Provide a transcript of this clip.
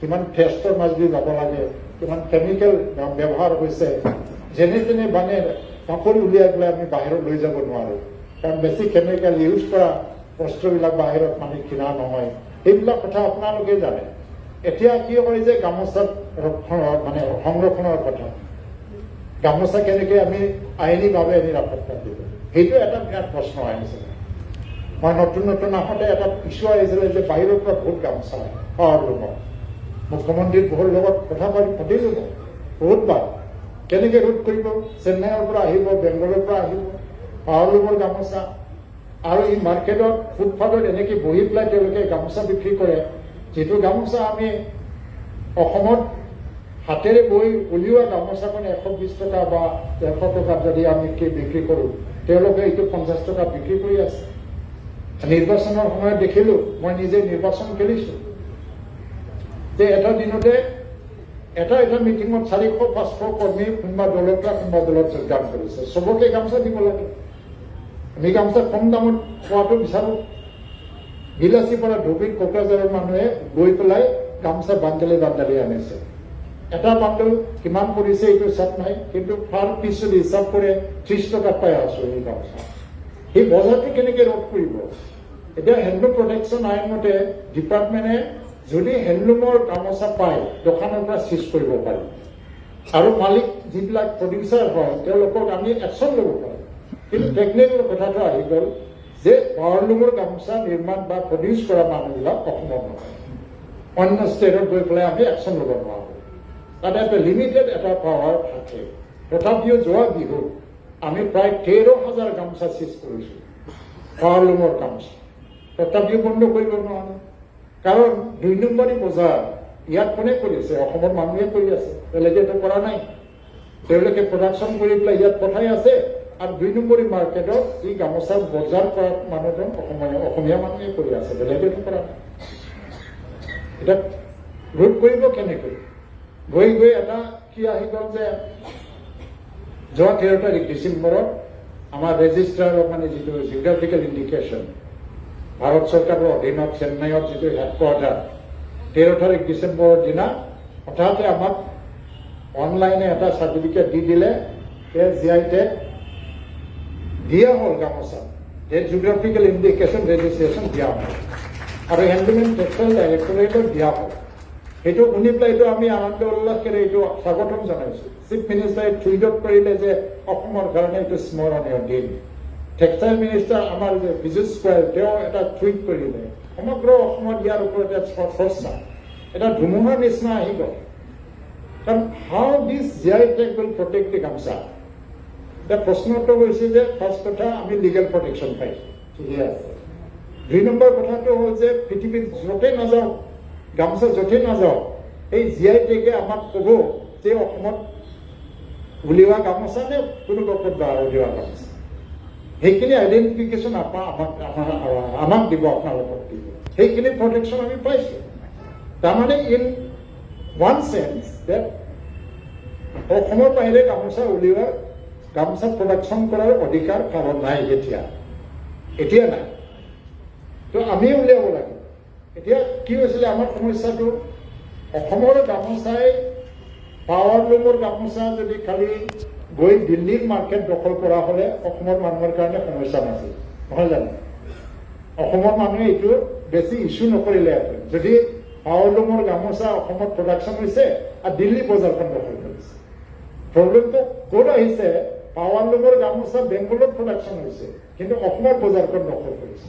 কিমান টেষ্টৰ মাজেদি যাব লাগে, কিমান কেমিকেল ব্যৱহাৰ হৈছে, যেনে তেনে মানে কাপোৰ উলিয়াই পেলাই আমি বাহিৰত লৈ যাব নোৱাৰোঁ, কাৰণ বেছি কেমিকেল ইউজ কৰা বস্তুবিলাক বাহিৰত মানে কিনা নহয়। এইবিলাক কথা আপোনালোকে জানে। এতিয়া কি কৰিছে গামোচাত মানে সংৰক্ষণৰ কথা, গামোচা কেনেকৈ আমি আইনীভাৱে নিৰাপত্তা দিব, সেইটো এটা বিৰাট প্ৰশ্ন আহিছে। মই নতুন আহোঁতে এটা ইছ্যু আহিছিলে যে বাহিৰৰ পৰা বহুত গামোচা আহে পাৱাৰলুমৰ। মুখ্যমন্ত্ৰীৰ বহুত লগত কথা পাতিলোঁ বহুতবাৰ, কেনেকৈ ৰোধ কৰিব। চেন্নাইৰ পৰা আহিব, বেংগলৰ পৰা আহিব পাৱাৰলুমৰ গামোচা, আৰু এই মাৰ্কেটত ফুটপাথত এনেকৈ বহি পেলাই তেওঁলোকে গামোচা বিক্ৰী কৰে, যিটো গামোচা আমি অসমত হাতেৰে বৈ উলিওৱা গামোচাখন 120 টকা বা 100 টকাত যদি আমি বিক্ৰী কৰোঁ, তেওঁলোকে এইটো 50 টকা বিক্ৰী কৰি আছে। নিৰ্বাচনৰ সময়ত দেখিলোঁ, মই নিজে নিৰ্বাচন খেলিছোঁ, যে এটা দিনতে এটা মিটিঙত 400-500 কৰ্মী কোনোবা দলৰ পৰা কোনোবা দলত যোগদান কৰিছে। চবকে গামোচা দিব লাগে। আমি গামোচা কম দামত পোৱাটো বিচাৰোঁ। বিলাচী পৰা ধুবুৰী কোকৰাঝাৰৰ মানুহে গৈ পেলাই গামোচা বান্দালি আনিছে। এটা বান্ডল কিমান পৰিছে এইটো হিচাপ নাই, কিন্তু পাৰ পিছ যদি হিচাপ কৰে 30 টকাত পাই আছোঁ এই গামোচা। সেই বজাৰটো কেনেকৈ ৰোধ কৰিব? এতিয়া হেণ্ডলুম প্ৰটেকশ্যন আইন মতে ডিপাৰ্টমেণ্টে যদি হেণ্ডলুমৰ গামোচা পায় দোকানৰ পৰা চিজ কৰিব পাৰি, আৰু মালিক যিবিলাক প্ৰডিউচাৰ হয় তেওঁলোকক আমি একশ্যন ল'ব পাৰোঁ। কিন্তু টেকনিকেল কথাটো আহি গ'ল যে পাৱাৰলুমৰ গামোচা নিৰ্মাণ বা প্ৰডিউচ কৰা মানুহবিলাক অসমত নহয়, অন্য ষ্টেটত গৈ পেলাই আমি একশ্যন ল'ব নোৱাৰোঁ। তাতে এটা লিমিটেড এটা পাৱাৰ থাকে। তথাপিও যোৱা বিহুত আমি প্ৰায় 13,000 গামোচা চিজ কৰিছোঁ, পাৱাৰলুমৰ গামোচা। তথাপিও বন্ধ কৰিব নোৱাৰোঁ, কাৰণ 2 নম্বৰী বজাৰ ইয়াত কোনে কৰিছে? অসমৰ মানুহে কৰি আছে, বেলেগেতো কৰা নাই। তেওঁলোকে প্ৰডাকশ্যন কৰি পেলাই ইয়াত পঠাই আছে, আৰু 2 নম্বৰী মাৰ্কেটত এই গামোচা বজাৰ কৰা মানুহজন অসমীয়া মানুহে কৰি আছে, বেলেগেতো কৰা নাই। এতিয়া ৰোধ কৰিব কেনেকৈ? গৈ এটা কি আহি গ'ল যে যোৱা 13 তাৰিখ ডিচেম্বৰত আমাৰ ৰেজিষ্ট্ৰাৰ মানে যিটো জিঅ'গ্ৰাফিকেল ইণ্ডিকেশ্যন ভাৰত চৰকাৰৰ অধীনত চেন্নাইত যিটো হেডকোৱাৰ্টাৰ, 13 তাৰিখ ডিচেম্বৰৰ দিনা হঠাতে আমাক অনলাইনে এটা চাৰ্টিফিকেট দি দিলে যে GI টেগ দিয়া হ'ল গামোচা, যে জিঅ'গ্ৰাফিকেল ইণ্ডিকেশ্যন ৰেজিষ্ট্ৰেশ্যন দিয়া হ'ল, আৰু হেণ্ডলুম এণ্ড টেক্সটাইল ডাইৰেক্টৰেটত দিয়া হ'ল। সেইটো শুনি পেলাই এইটো আমি আনন্দ উল্লাসেৰে এইটো স্বাগতম জনাইছোঁ। চিফ মিনিষ্টাৰে টুইটত কৰিলে যে অসমৰ কাৰণে এইটো স্মৰণীয় দিন। টেক্সটাইল মিনিষ্টাৰ আমাৰ যে পীযুষ গোৱেল তেওঁ এটা টুইট কৰিলে, সমগ্ৰ অসমত ইয়াৰ ওপৰত এটা চৰ্চা, এটা ধুমুহাৰ নিচিনা আহি গ'ল। কাৰণ হাউ দিছ GI টেগ উইল প্ৰটেক্ট দি গামোচা। এতিয়া প্ৰশ্নটো হৈছে যে ফাৰ্ষ্ট কথা আমি লিগেল প্ৰটেকশ্যন পাইছোঁ, ঠিকে আছে। 2 নম্বৰ কথাটো হ'ল যে পৃথিৱীত য'তে নাযাওঁ, গামোচা য'তে নাযাওঁ, এই GI টেগে আমাক ক'ব যে অসমত উলিওৱা গামোচা নে কোনো ক'ত উলিওৱা গামোচা। সেইখিনি আইডেণ্টিফিকেশ্যন আমাক দিব, আপোনালোকক দিব। সেইখিনি প্ৰটেকশ্যন আমি পাইছোঁ। তাৰমানে ইন ওৱান চেন্স ডেট অসমৰ বাহিৰে গামোচা উলিওৱাৰ, গামোচা প্ৰডাকশ্যন কৰাৰ অধিকাৰ কাৰো নাই। এতিয়া নাই, তো আমি উলিয়াব লাগে। এতিয়া কি হৈছিলে আমাৰ সমস্যাটো, অসমৰ গামোচাই পাৱাৰলুমৰ গামোচা যদি খালি গৈ দিল্লীৰ মাৰ্কেট দখল কৰা হ'লে অসমৰ মানুহৰ কাৰণে সমস্যা নাছিল, নহয় জানো? অসমৰ মানুহে এইটো বেছি ইছ্যু নকৰিলেহেঁতেন যদি পাৱাৰলুমৰ গামোচা অসমত প্ৰডাকশ্যন হৈছে আৰু দিল্লী বজাৰখন দখল কৰিছে। প্ৰব্লেমটো ক'ত আহিছে? পাৱাৰলুমৰ গামোচা বেংগলত প্ৰডাকশ্যন হৈছে, কিন্তু অসমৰ বজাৰখন দখল কৰিছে।